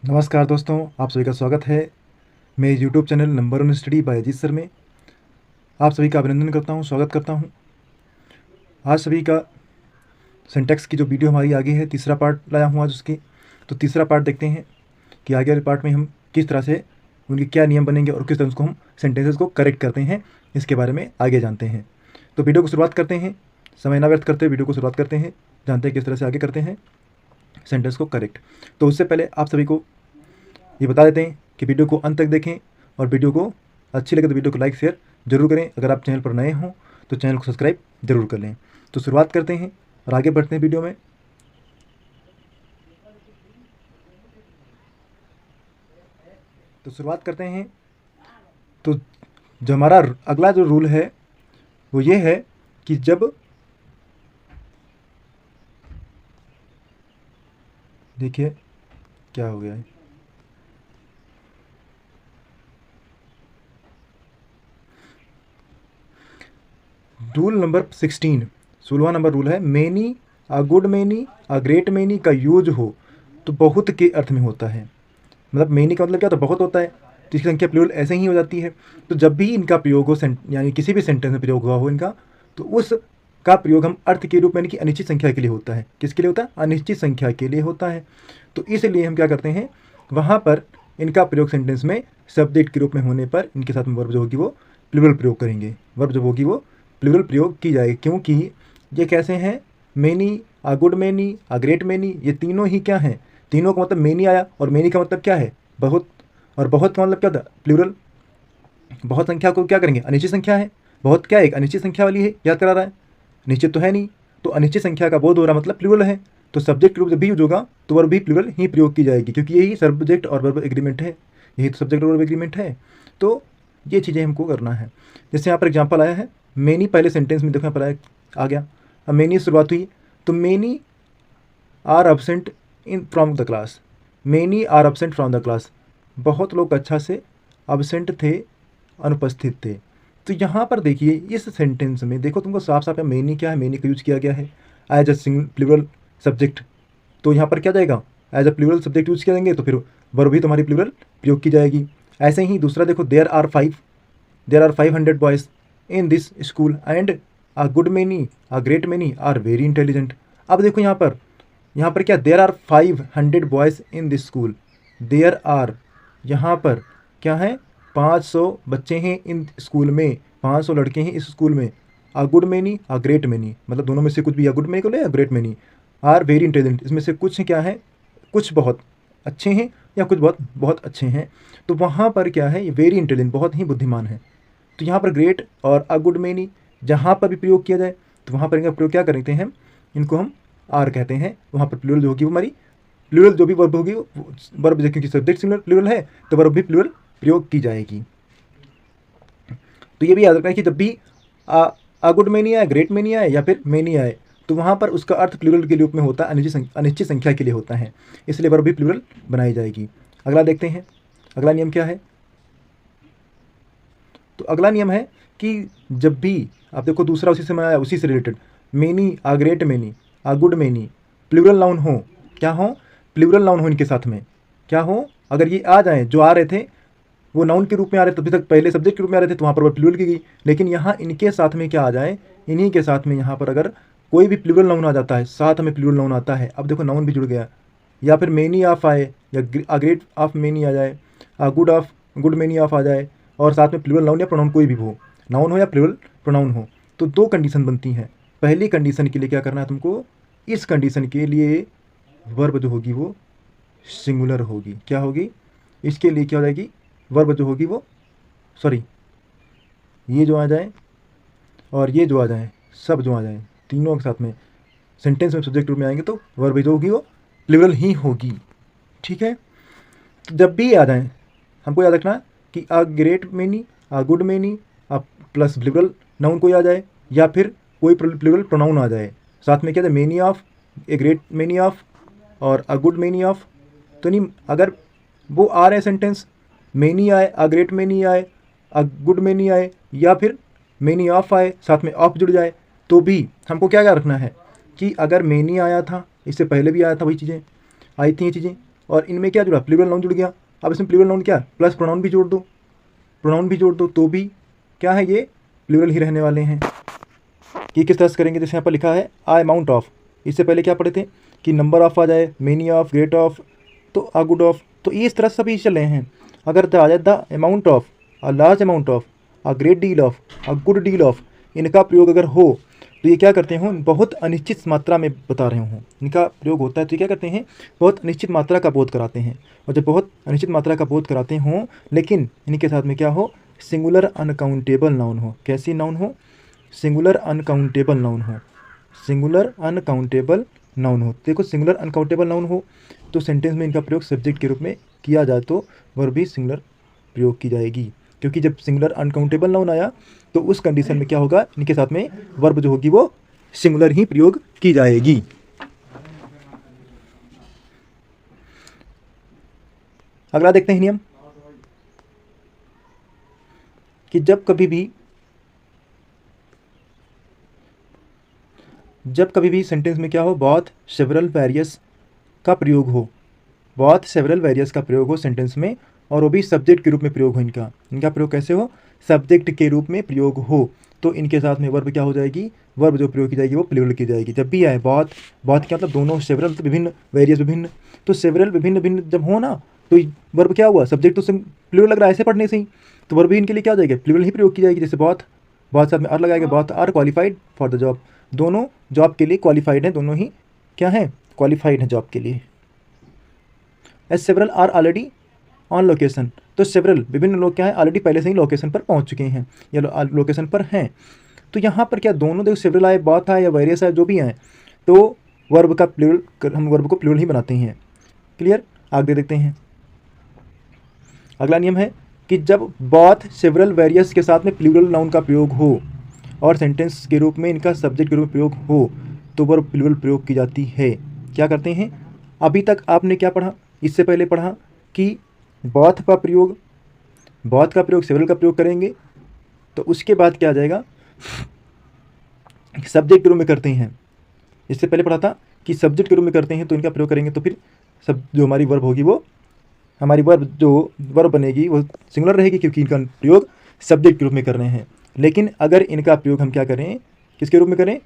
नमस्कार दोस्तों, आप सभी का स्वागत है मेरे YouTube channel number 1 study bye Ajit sir में। आप सभी का अभिनंदन करता हूं, स्वागत करता हूं। आज सभी का सिंटैक्स की जो वीडियो हमारी आगे है, तीसरा पार्ट लाया हूं आज उसकी। तो तीसरा पार्ट देखते हैं कि आगे वाले पार्ट में हम किस तरह से उनके क्या नियम बनेंगे और किस तरह उसको हम सेंटेंसेस को करेक्ट करते हैं, इसके बारे में आगे जानते हैं। तो वीडियो को शुरुआत करते हैं, समय ना व्यर्थ करते हुए वीडियो को शुरुआत करते हैं, जानते हैं किस तरह से आगे करते हैं सेंटेंस को करेक्ट। तो उससे पहले आप सभी को ये बता देते हैं कि वीडियो को अंत तक देखें और वीडियो को अच्छी लगे तो वीडियो को लाइक शेयर जरूर करें। अगर आप चैनल पर नए हों तो चैनल को सब्सक्राइब जरूर कर लें। तो शुरुआत करते हैं और आगे बढ़ते हैं वीडियो में। तो शुरुआत करते हैं। तो जो हमारा अगला जो रूल है वो ये है कि जब देखिए क्या हो गया है, रूल नंबर 16, 16वां नंबर रूल है, many a good many a great many का यूज हो तो बहुत के अर्थ में होता है। मतलब मैनी का मतलब क्या, तो बहुत होता है, तो इसकी संख्या प्लूरल ऐसे ही हो जाती है। तो जब भी इनका प्रयोग हो यानी किसी भी सेंटेंस में प्रयोग हुआ हो इनका, तो उस का प्रयोग हम अर्थ के रूप में यानी कि अनिश्चित संख्या के लिए होता है। किसके लिए होता है? अनिश्चित संख्या के लिए होता है। तो इसलिए हम क्या करते हैं, वहाँ पर इनका प्रयोग सेंटेंस में सब्जेक्ट के रूप में होने पर इनके साथ में वर्ब जो होगी वो प्लूरल प्रयोग करेंगे। वर्ब जो होगी वो प्लूरल प्रयोग की जाएगी, क्योंकि ये कैसे हैं, many a good many a great many, ये तीनों ही क्या हैं, तीनों का मतलब मैनी आया, और मैनी का मतलब क्या है, बहुत, और बहुत का मतलब क्या था, प्लूरल। बहुत संख्या को क्या करेंगे, अनिश्चित संख्या है, बहुत क्या है, एक अनिश्चित संख्या वाली है, याद करा रहा है, निश्चित तो है नहीं। तो अनिश्चित संख्या का बोध हो रहा मतलब प्लूरल है। तो सब्जेक्ट रूप जब भी यूज होगा तो वर्ब भी प्लूरल ही प्रयोग की जाएगी, क्योंकि यही सब्जेक्ट और वर्ब एग्रीमेंट है, यही तो सब्जेक्ट और वर्ब एग्रीमेंट है। तो ये चीज़ें हमको करना है। जैसे यहाँ पर एग्जाम्पल आया है, मैनी पहले सेंटेंस में देखो यहाँ पर आ गया, अब मैनी शुरुआत हुई, तो many are absent in from the class, many are absent from the class, बहुत लोग अच्छा से अब्सेंट थे, अनुपस्थित थे। तो यहाँ पर देखिए इस सेंटेंस में देखो तुमको साफ साफ मैनी क्या है, मैनी का यूज किया गया है as a single plural subject. तो यहाँ पर क्या जाएगा, as a plural subject use करेंगे तो फिर वर्ब भी तुम्हारी प्लूरल प्रयोग की जाएगी। ऐसे ही दूसरा देखो, there are 500 boys in this school and a good many a great many are very intelligent. अब देखो यहाँ पर क्या, there are 500 boys in this school, there are यहाँ पर क्या है, 500 बच्चे हैं इन स्कूल में, 500 लड़के हैं इस स्कूल में। अ good many a great many, मतलब दोनों में से कुछ भी, या गुड मैनी को ले या great many, are very intelligent, इसमें से कुछ क्या है, कुछ बहुत अच्छे हैं या कुछ बहुत बहुत अच्छे हैं। तो वहाँ पर क्या है, वेरी इंटेलिजेंट, बहुत ही बुद्धिमान है। तो यहाँ पर ग्रेट और अ गुड मैनी जहाँ पर भी प्रयोग किया जाए तो वहाँ पर इनका प्रयोग क्या करते हैं, इनको हम आर कहते हैं। वहाँ पर प्लूरल जो होगी वो हमारी प्लूरल जो भी वर्ब होगी, वर्ब क्योंकि सब्जेक्ट सिंगुलर प्लूरल है तो वर्ब भी प्लूरल प्रयोग की जाएगी। तो ये भी याद रखना है कि जब भी अ गुड मैनी आए, ग्रेट मैनी आए या फिर मैनी आए, तो वहाँ पर उसका अर्थ प्लूरल के रूप में होता है, अनिश्चित संख्या के लिए होता है, इसलिए वर्ब भी प्लूरल बनाई जाएगी। अगला देखते हैं, अगला नियम क्या है। तो अगला नियम है कि जब भी आप देखो दूसरा उसी से बनाया, उसी से related, many a great many a good many plural noun हो, क्या हो, प्लूरल नाउन हो, इनके साथ में क्या हो, अगर ये आ जाएं, जो आ रहे थे वो नाउन के रूप में आ रहे थे, अभी तक पहले सब्जेक्ट के रूप में आ रहे थे तो वहाँ पर वो प्लूरल की गई, लेकिन यहाँ इनके साथ में क्या आ जाए, इन्हीं के साथ में यहाँ पर अगर कोई भी प्लूरल नाउन आ जाता है, साथ में प्लूरल नाउन आता है, अब देखो नाउन भी जुड़ गया, या फिर मैनी ऑफ आए, या अ ग्रेट ऑफ मैनी आ जाए, अ गुड मैनी ऑफ आ जाए, और साथ में प्लूरल नाउन या प्रोनाउन कोई भी हो, नाउन हो या प्लूरल प्रोनाउन हो, तो दो कंडीशन बनती हैं। पहली कंडीशन के लिए क्या करना है तुमको, इस कंडीशन के लिए वर्ब जो होगी वो सिंगुलर होगी, क्या होगी, इसके लिए क्या हो जाएगी, वर्ब जो होगी वो, सॉरी, ये जो आ जाए और ये जो आ जाए, सब जो आ जाए तीनों के साथ में सेंटेंस में सब्जेक्ट रूप में आएंगे तो वर्ब जो होगी वो प्लूरल ही होगी। ठीक है, तो जब भी आ जाए हमको याद रखना कि a great many a good many a plus plural noun कोई आ जाए, या फिर कोई प्लूरल प्रोनाउन आ जाए, साथ में क्या था, many of, a great many of और अ गुड मैनी ऑफ। तो नहीं, अगर वो आ रहे सेंटेंस, मैनी आए, अ ग्रेट मैनी आए, अ गुड मैनी आए, या फिर मैनी ऑफ आए, साथ में ऑफ जुड़ जाए, तो भी हमको क्या क्या रखना है कि अगर मैनी आया था, इससे पहले भी आया था, वही चीज़ें आई थी, ये चीज़ें और इनमें क्या जुड़ा, प्लूरल नाउन जुड़ गया। अब इसमें प्लूरल नाउन क्या, प्लस प्रोनाउन भी जोड़ दो, प्रोनाउन भी जोड़ दो, तो भी क्या है, ये प्लूरल ही रहने वाले हैं। कि किस तरह से करेंगे, जैसे यहाँ पर लिखा है आ अमाउंट ऑफ, इससे पहले क्या पढ़े थे कि नंबर ऑफ आ जाए, मेनी ऑफ, ग्रेट ऑफ, तो आ गुड ऑफ, तो ये इस तरह से सभी चल रहे हैं। अगर आ जाए the amount of, a large amount of, a great deal of, a good deal of, इनका प्रयोग अगर हो तो ये क्या करते हैं, बहुत अनिश्चित मात्रा में बता रहे हों, इनका प्रयोग होता है तो ये क्या करते हैं, बहुत अनिश्चित मात्रा का बोध कराते हैं। और जब बहुत अनिश्चित मात्रा का बोध कराते हों लेकिन इनके साथ में क्या हो, सिंगुलर अनकाउंटेबल नाउन हो। कैसी नाउन हो, सिंगुलर अनकाउंटेबल नाउन हो, सिंगुलर अनकाउंटेबल नाउन हो। देखो सिंगुलर अनकाउंटेबल नाउन हो तो सेंटेंस में इनका प्रयोग सब्जेक्ट के रूप में किया जाए तो वर्ब भी सिंगुलर प्रयोग की जाएगी, क्योंकि जब सिंगुलर अनकाउंटेबल नाउन आया तो उस कंडीशन में क्या होगा, इनके साथ में वर्ब जो होगी वो सिंगुलर ही प्रयोग की जाएगी। अगला देखते हैं नियम कि जब कभी भी सेंटेंस में क्या हो, बहुत सेवरल वेरियस का प्रयोग हो, बहुत सेवरल वेरियस का प्रयोग हो सेंटेंस में, और वो भी सब्जेक्ट के रूप में प्रयोग हो। इनका प्रयोग कैसे हो, सब्जेक्ट के रूप में प्रयोग हो, तो इनके साथ में वर्ब क्या हो जाएगी, वर्ब जो प्रयोग की जाएगी वो प्लूरल की जाएगी। जब भी आए बहुत, बहुत क्या मतलब दोनों, सेवरल तो विभिन्न, वेरियस विभिन्न, तो सेवरल विभिन्न विभिन्न जब हो ना तो वर्ब क्या हुआ, सब्जेक्ट तो प्लूरल लग रहा है ऐसे पढ़ने से ही, तो वर्ब भी इनके लिए क्या हो जाएगा, प्लूरल ही प्रयोग की जाएगी। जैसे बहुत, बहुत साथ में आर लगाएगा, बहुत are qualified for the job, दोनों जॉब के लिए क्वालिफाइड हैं, दोनों ही क्या हैं, क्वालिफाइड हैं जॉब के लिए। As several are already on location, तो सेवरल विभिन्न लोग क्या है, ऑलरेडी पहले से ही लोकेशन पर पहुंच चुके हैं या लोकेशन पर हैं। तो यहाँ पर क्या दोनों, देखो सेवरल आए, बहुत आए या वेरियस आए, जो भी आए, तो वर्ब का प्लूरल, हम वर्ब को प्लूरल ही बनाते हैं। क्लियर, आगे देखते हैं। अगला नियम है कि जब बहुत सेवरल वेरियस के साथ में प्लूरल नाउन का प्रयोग हो और सेंटेंस के रूप में इनका सब्जेक्ट के रूप में प्रयोग हो तो वर्ब प्लूरल प्रयोग की जाती है। क्या करते हैं, अभी तक आपने क्या पढ़ा, इससे पहले पढ़ा कि बहुत का प्रयोग सेवरल का प्रयोग करेंगे तो उसके बाद क्या आ जाएगा, सब्जेक्ट के रूप में करते हैं। इससे पहले पढ़ा था कि सब्जेक्ट के रूप में करते हैं तो इनका प्रयोग करेंगे तो फिर सब जो हमारी वर्ब होगी वो, हमारी वर्ब जो वर्ब बनेगी वो सिंगुलर रहेगी, क्योंकि इनका प्रयोग सब्जेक्ट के रूप में कर रहे हैं। लेकिन अगर इनका प्रयोग हम क्या करें, किसके रूप में करें,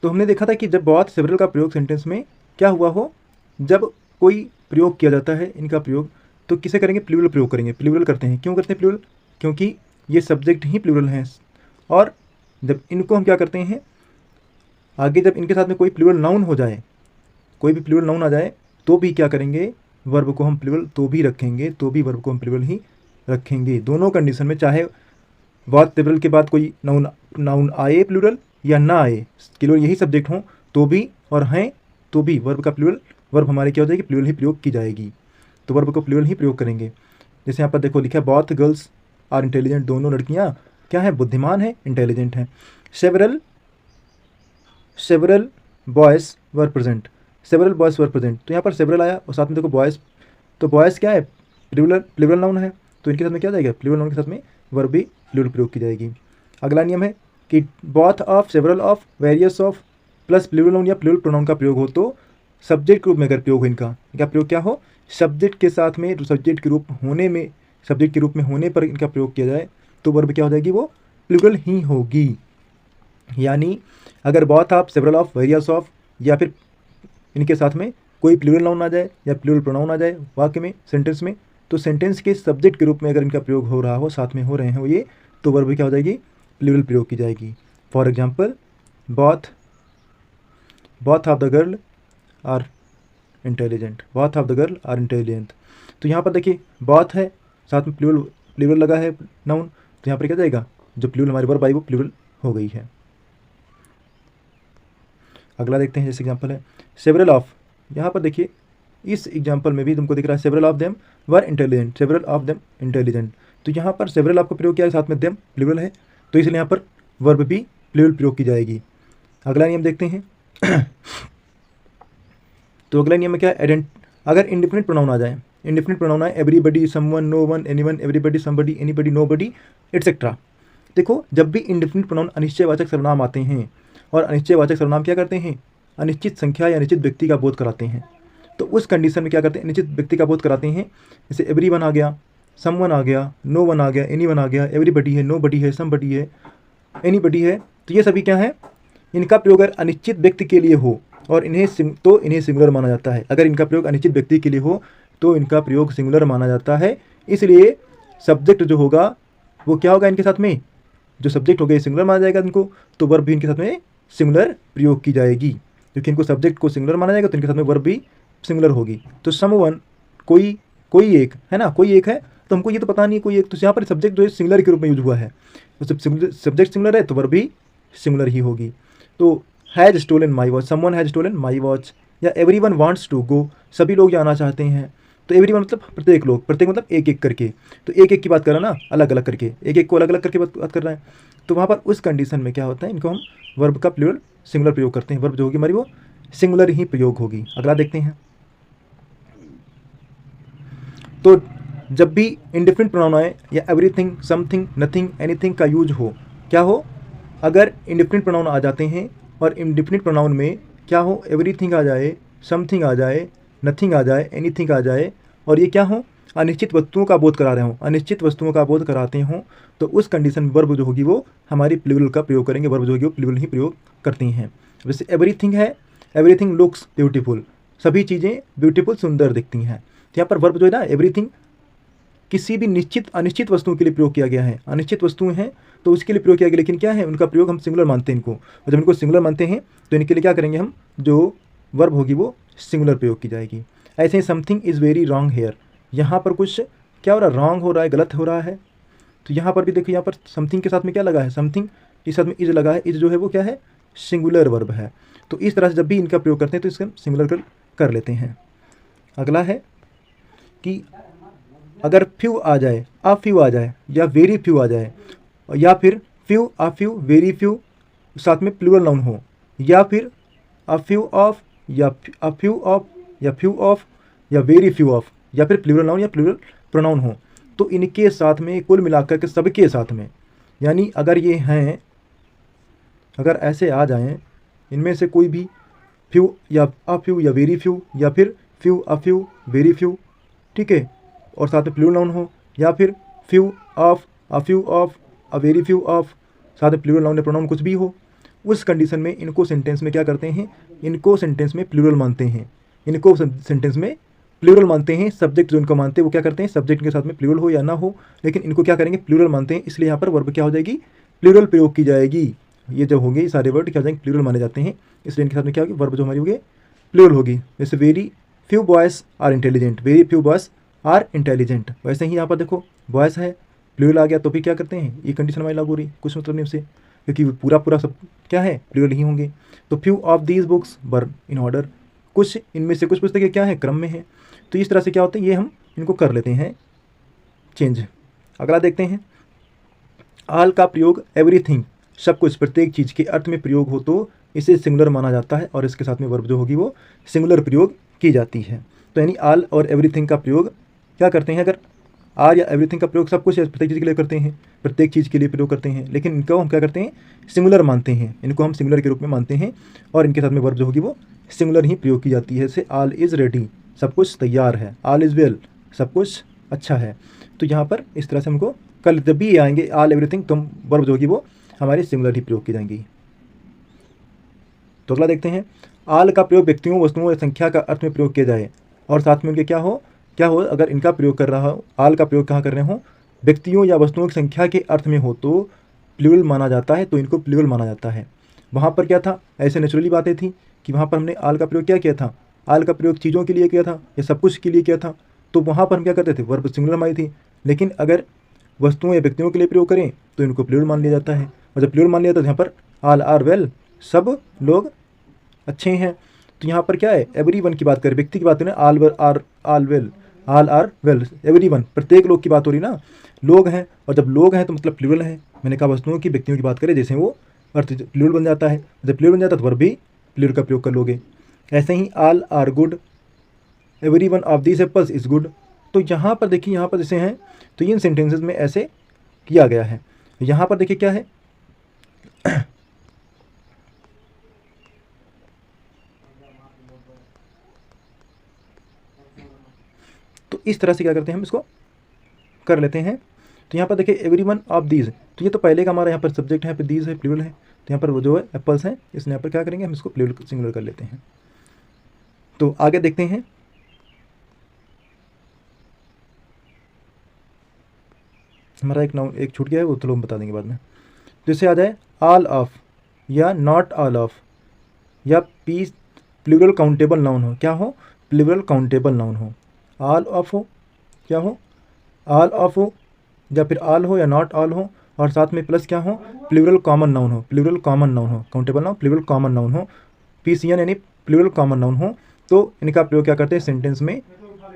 तो हमने देखा था कि जब बहुत सेवरल का प्रयोग सेंटेंस में क्या हुआ हो, जब कोई प्रयोग किया जाता है इनका प्रयोग, तो किसे करेंगे, प्लूरल प्रयोग करेंगे। प्लूरल करते हैं, क्यों करते हैं प्लूरल, क्योंकि ये सब्जेक्ट ही प्लूरल हैं। और जब इनको हम क्या करते हैं, आगे जब इनके साथ में कोई प्लूरल नाउन हो जाए, कोई भी प्लूरल नाउन आ जाए तो भी क्या करेंगे, वर्ब को हम प्लूरल तो भी रखेंगे, तो भी वर्ब को हम प्लूरल ही रखेंगे। दोनों कंडीशन में, चाहे बहुत सेवरल के बाद कोई नाउन आए प्लूरल या ना आए, केवल यही सब्जेक्ट हों तो भी और हैं तो भी वर्ब का प्लूरल, वर्ब हमारे क्या हो जाएगी, प्लूरल ही प्रयोग की जाएगी। तो वर्ब को प्लूरल ही प्रयोग करेंगे। जैसे यहाँ पर देखो लिखा है, बहुत गर्ल्स आर इंटेलिजेंट, दोनों लड़कियाँ क्या हैं, बुद्धिमान हैं, इंटेलिजेंट हैं। Several boys were present, several boys were present, तो यहाँ पर सेवरल आया और साथ में देखो बॉयज़, तो बॉयज़ क्या है, प्लूरल नाउन है, तो इनके साथ में क्या जाएगा, प्लूरल नाउन के साथ में वर्ब भी प्लूरल प्रयोग की जाएगी। अगला नियम है कि both of, several of, various of plus plural noun या प्लूरल प्रोनाउन का प्रयोग हो तो सब्जेक्ट के रूप में अगर प्रयोग हो, इनका प्रयोग क्या हो, सब्जेक्ट के साथ में, सब्जेक्ट के रूप में होने पर इनका प्रयोग किया जाए तो वर्ब क्या हो जाएगी, वो प्लूरल ही होगी। यानी अगर both of, several of, various of या फिर इनके साथ में कोई प्लूरल नाउन आ जाए या प्लूरल प्रोनाउन आ जाए वाक्य में, सेंटेंस में, तो सेंटेंस के सब्जेक्ट के रूप में अगर इनका प्रयोग हो रहा हो, साथ में हो रहे हो ये, तो वर्ब क्या हो जाएगी, प्लूरल प्रयोग की जाएगी। For example, both of the girl are intelligent, both of the girl are intelligent, तो यहाँ पर देखिए बोथ है, साथ में प्लूरल लगा है नाउन, तो यहाँ पर क्या जाएगा, जो प्लूरल हमारी वर्ब आई वो प्लूरल हो गई है। अगला देखते हैं, जैसे एग्जाम्पल है सेवरल ऑफ, यहाँ पर देखिए इस एग्जाम्पल में भी तुमको दिख रहा है several of them were intelligent, several of them intelligent, तो यहाँ पर सेवरल ऑफ का प्रयोग किया है, साथ में देम प्लूरल है, तो इसलिए यहाँ पर वर्ब भी प्लूरल प्रयोग की जाएगी। अगला नियम देखते हैं तो अगला नियम में क्या है, अगर इंडिफिनिट प्रोनाउन आ जाए, इंडिफिनिट प्रोनाउन आए, everybody, someone, no one, anyone, everybody, somebody, anybody, nobody, etcetera, देखो जब भी इंडेफिनिट प्रोनाउन अनिश्चयवाचक सर्वनाम आते हैं, और अनिश्चयवाचक सर्वनाम क्या करते हैं, अनिश्चित संख्या या अनिश्चित व्यक्ति का बोध कराते हैं, तो उस कंडीशन में क्या करते हैं, अनिश्चित व्यक्ति का बोध कराते हैं। जैसे एवरीवन आ गया, समवन आ गया, नो वन आ गया, एनीवन आ गया, एवरीबडी है, नोबडी है, समबडी है, एनीबडी है, तो ये सभी क्या है, इनका प्रयोग अगर अनिश्चित व्यक्ति के लिए हो और इन्हें सिंगुलर माना जाता है। अगर इनका प्रयोग अनिश्चित व्यक्ति के लिए हो तो इनका प्रयोग सिंगुलर माना जाता है। इसलिए सब्जेक्ट जो होगा वो क्या होगा, इनके साथ में जो सब्जेक्ट हो गए सिंगुलर माना जाएगा इनको, तो वर्ब भी इनके साथ में सिंगुलर प्रयोग की जाएगी, क्योंकि इनको सब्जेक्ट को सिंगुलर माना जाएगा तो इनके साथ में वर्ब भी सिंगुलर होगी। तो समवन कोई एक है ना, कोई एक है, तो हमको ये तो पता नहीं कोई एक, तो यहाँ पर सब्जेक्ट जो है सिंगुलर के रूप में यूज हुआ है, तो जब सब्जेक्ट सिंगुलर है तो वर्ब भी सिंगुलर ही होगी। तो has stolen my watch, someone has stolen my watch, या एवरीवन वांट्स टू गो, सभी लोग जाना चाहते हैं, तो एवरीवन मतलब प्रत्येक लोग, प्रत्येक मतलब एक एक करके, तो एक एक की बात कर रहा है ना, अलग अलग करके, एक एक को अलग अलग करके बात कर रहा है। तो वहाँ पर उस कंडीशन में क्या होता है, इनको हम वर्ब का प्लूरल सिंगुलर प्रयोग करते हैं, वर्ब जो होगी हमारी वो सिंगुलर ही प्रयोग होगी। अगला देखते हैं। तो जब भी इंडिफिनिट प्रोनाउन आए या एवरीथिंग, समथिंग, नथिंग, एनीथिंग का यूज हो, क्या हो, अगर इंडिफिनिट प्रोनाउन आ जाते हैं और इंडिफिनिट प्रोनाउन में क्या हो, एवरीथिंग आ जाए, समथिंग आ जाए, नथिंग आ जाए, एनीथिंग आ जाए, और ये क्या हो, अनिश्चित वस्तुओं का बोध करा रहे हों, अनिश्चित वस्तुओं का बोध कराते हों, तो उस कंडीशन में वर्ब जो होगी वो हमारी प्लूरल का प्रयोग करेंगे, वर्ब जो होगी वो प्लूरल ही प्रयोग करती हैं। वैसे एवरीथिंग है, एवरीथिंग लुक्स ब्यूटीफुल, सभी चीज़ें ब्यूटीफुल सुंदर दिखती हैं। तो यहाँ पर वर्ब जो है ना एवरीथिंग किसी भी निश्चित अनिश्चित वस्तुओं के लिए प्रयोग किया गया है, अनिश्चित वस्तुएं हैं तो उसके लिए प्रयोग किया गया, लेकिन क्या है उनका प्रयोग हम सिंगुलर मानते हैं इनको, और जब इनको सिंगुलर मानते हैं तो इनके लिए क्या करेंगे हम, जो वर्ब होगी वो सिंगुलर प्रयोग की जाएगी। ऐसे ही something is very wrong here, यहाँ पर कुछ क्या हो रहा है, रॉन्ग हो रहा है, गलत हो रहा है, तो यहाँ पर भी देखिए, यहाँ पर समथिंग के साथ में क्या लगा है, समथिंग के साथ में इज लगा है, इज जो है वो क्या है, सिंगुलर वर्ब है। तो इस तरह से जब भी इनका प्रयोग करते हैं तो इसका सिंगुलर कर लेते हैं। अगला है कि अगर फ्यू आ जाए, अ फ्यू आ जाए, या वेरी फ्यू आ जाए, या फिर few, a few, very few साथ में प्लूरल नाउन हो, या फिर अ फ्यू ऑफ, या अ फ्यू ऑफ, या फ्यू ऑफ, या वेरी फ्यू ऑफ, या फिर प्लूरल नाउन या प्लूरल प्रोनाउन हो, तो इनके साथ में कुल मिलाकर के सबके साथ में, यानी अगर ये हैं, अगर ऐसे आ जाएं, इनमें से कोई भी फ्यू या अ फ्यू या वेरी फ्यू, या फिर few a few very few, ठीक है, और साथ में प्लूरल नाउन हो, या फिर few of, a few of, a very few of, साथ में प्लूरल नाउन या प्रोनाउन कुछ भी हो, उस कंडीशन में इनको सेंटेंस में क्या करते हैं, इनको सेंटेंस में प्लूरल मानते हैं, इनको सेंटेंस में प्लूरल मानते हैं। सब्जेक्ट जो इनको मानते हैं वो क्या करते हैं, सब्जेक्ट के साथ में प्लूरल हो या ना हो, लेकिन इनको क्या करेंगे, प्लूरल मानते हैं, इसलिए यहाँ पर वर्ब क्या हो जाएगी, प्लूरल प्रयोग की जाएगी। ये जब होंगे ये सारे वर्ड क्या हो जाएंगे, प्लूरल माने जाते हैं, इसलिए इनके साथ में क्या होगी, वर्ब जो हमारी होगी प्लूरल होगी। जैसे very few boys are intelligent, very few boys are intelligent, वैसे ही यहाँ पर देखो बॉयज़ है, प्लूरल आ गया तो भी क्या करते हैं, ये कंडीशन हमारी लागू हो रही, कुछ मतलब नहीं उससे, क्योंकि पूरा सब क्या है, प्लूरल ही होंगे। तो few of these books were in order, कुछ इनमें से कुछ पुस्तकें क्या है, क्रम में है। तो इस तरह से क्या होता है, ये हम इनको कर लेते हैं चेंज। अगला देखते हैं, आल का प्रयोग एवरीथिंग, सब कुछ, प्रत्येक चीज़ के अर्थ में प्रयोग हो तो इसे सिंगुलर माना जाता है, और इसके साथ में वर्ब जो होगी वो सिंगुलर प्रयोग की जाती है। तो यानी आल और एवरीथिंग का प्रयोग क्या करते हैं, अगर आर या एवरीथिंग का प्रयोग सब कुछ प्रत्येक चीज़ के लिए करते हैं, प्रत्येक चीज़ के लिए प्रयोग करते हैं, लेकिन इनको हम क्या करते हैं, सिंगुलर मानते हैं, इनको हम सिंगुलर के रूप में मानते हैं, और इनके साथ में वर्ब जो होगी वो सिंगुलर ही प्रयोग की जाती है। जैसे आल इज़ रेडी, सब कुछ तैयार है, आल इज़ वेल, सब कुछ अच्छा है। तो यहाँ पर इस तरह से हमको कल जब भी आएंगे आल एवरीथिंग, तो वर्ब जो होगी वो हमारी सिंगुलर ही प्रयोग की जाएंगी। तो अगला देखते हैं, आल का प्रयोग व्यक्तियों, वस्तुओं या संख्या का अर्थ में प्रयोग किया जाए, और साथ में उनके क्या हो, अगर इनका प्रयोग कर रहा हो, आल का प्रयोग कहाँ कर रहे हो, व्यक्तियों या वस्तुओं की संख्या के अर्थ में हो तो प्लूरल माना जाता है, तो इनको प्लूरल माना जाता है। वहाँ पर क्या था, ऐसे नेचुरली बातें थी कि वहाँ पर हमने आल का प्रयोग क्या किया था, आल का प्रयोग चीज़ों के लिए किया था या सब कुछ के लिए किया था, तो वहाँ पर हम क्या करते थे, वर्ब सिंगुलर मानी थी। लेकिन अगर वस्तुओं या व्यक्तियों के लिए प्रयोग करें तो इनको प्लूरल मान लिया जाता है, और जब प्लूरल मान लिया तो यहाँ पर आल आर वेल, सब लोग अच्छे हैं। तो यहाँ पर क्या है, एवरीवन की बात करें, व्यक्ति की बात करें, आल आर वेल, एवरीवन, प्रत्येक लोग की बात हो रही ना, लोग हैं, और जब लोग हैं तो मतलब प्लूरल है। मैंने कहा वस्तुओं की, व्यक्तियों की बात करें, जैसे वो अर्थ प्लूरल बन जाता है, जब प्लूरल बन जाता है तो वर्ब भी प्लूरल का प्रयोग कर लोगे। ऐसे ही all are good, everyone of these apples is good. तो यहाँ पर देखिए, यहाँ पर जैसे हैं तो इन सेंटेंसेस में ऐसे किया गया है। यहाँ पर देखिए क्या है, तो इस तरह से क्या करते हैं हम इसको कर लेते हैं। तो यहाँ पर देखिए एवरीवन ऑफ दीज, तो ये तो पहले का हमारा यहाँ पर सब्जेक्ट है, यहाँ पर दीज है, प्लूरल है, तो यहाँ पर वो जो है एप्पल्स हैं, इसलिए यहाँ पर क्या करेंगे हम इसको प्लूरल सिंगुलर कर लेते हैं। तो आगे देखते हैं, हमारा एक नाउन एक छूट गया है, वो तो लोग बता देंगे बाद में। जैसे आ जाए ऑल ऑफ या नॉट ऑल ऑफ या पीस प्लूरल काउंटेबल नाउन हो, क्या हो, प्लूरल काउंटेबल नाउन हो, ऑल ऑफ हो, क्या हो, ऑल ऑफ हो, या फिर ऑल हो या नॉट ऑल हो, और साथ में प्लस क्या हो, प्लूरल कॉमन नाउन हो, प्लूरल कॉमन नाउन हो, countable noun plural common noun हो, पीसीएन यानी प्लूरल कॉमन नाउन हो, तो इनका प्रयोग क्या करते हैं सेंटेंस में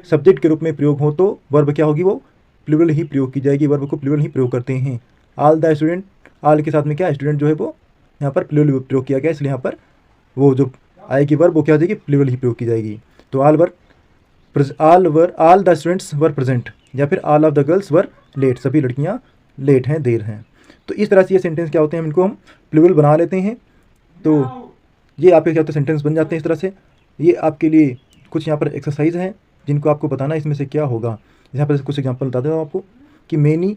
सब्जेक्ट के रूप में प्रयोग हो तो वर्ब क्या होगी, वो प्लूरल ही प्रयोग की जाएगी, वर्ब को प्लूरल ही प्रयोग करते हैं। ऑल द स्टूडेंट, ऑल के साथ में क्या स्टूडेंट जो है वो यहाँ पर प्लूरल प्रयोग किया गया, इसलिए यहाँ पर वो जो आएगी वर्ब वो क्या हो जाएगी, प्लूरल ही प्रयोग की जाएगी। तो all the students were present, या फिर all of the girls were late, सभी लड़कियाँ लेट हैं, देर हैं। तो इस तरह से ये सेंटेंस क्या होते हैं, इनको हम प्लूरल बना लेते हैं। तो ये आपके क्या होते हैं सेंटेंस बन जाते हैं इस तरह से। ये आपके लिए कुछ यहाँ पर एक्सरसाइज हैं जिनको आपको बताना है इसमें से क्या होगा। यहाँ पर कुछ एग्जांपल बता देता हूँ आपको कि many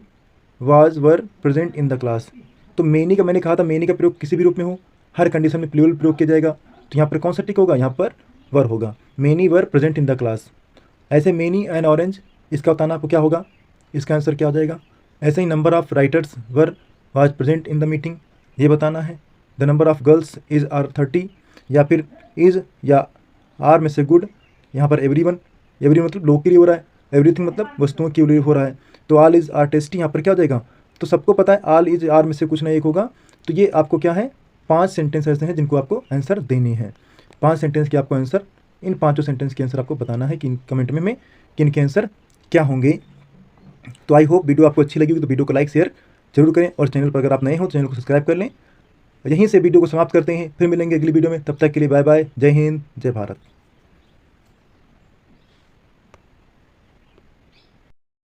was were present in the class. तो मैनी का मैंने कहा था मैनी का प्रयोग किसी भी रूप में हो, हर कंडीशन में प्लूरल प्रयोग किया जाएगा। तो यहाँ पर कौन सा टिक होगा, यहाँ पर वर होगा, many were present in the class. ऐसे मैनी एंड ऑरेंज, इसका बताना आपको क्या होगा, इसका आंसर क्या हो जाएगा। ऐसे ही number of writers were was present in the meeting, ये बताना है। The number of girls is are 30, या फिर इज़ या आर में से गुड, यहाँ पर एवरीवन मतलब लोग के लिए हो रहा है, एवरीथिंग मतलब वस्तुओं के लिए हो रहा है। तो ऑल इज़ आर टेस्टी, यहाँ पर क्या हो जाएगा, तो सबको पता है ऑल इज़ आर में से कुछ ना एक होगा। तो ये आपको क्या है, 5 सेंटेंस ऐसे हैं जिनको आपको आंसर देने हैं। 5 सेंटेंस के आपको आंसर, इन 5 सेंटेंस के आंसर आपको बताना है कि कमेंट में किन के आंसर क्या होंगे। तो आई होप वीडियो आपको अच्छी लगी होगी, तो वीडियो को लाइक शेयर जरूर करें, और चैनल पर अगर आप नए हो तो चैनल को सब्सक्राइब कर लें। यहीं से वीडियो को समाप्त करते हैं, फिर मिलेंगे अगली वीडियो में, तब तक के लिए बाय बाय, जय हिंद, जय भारत।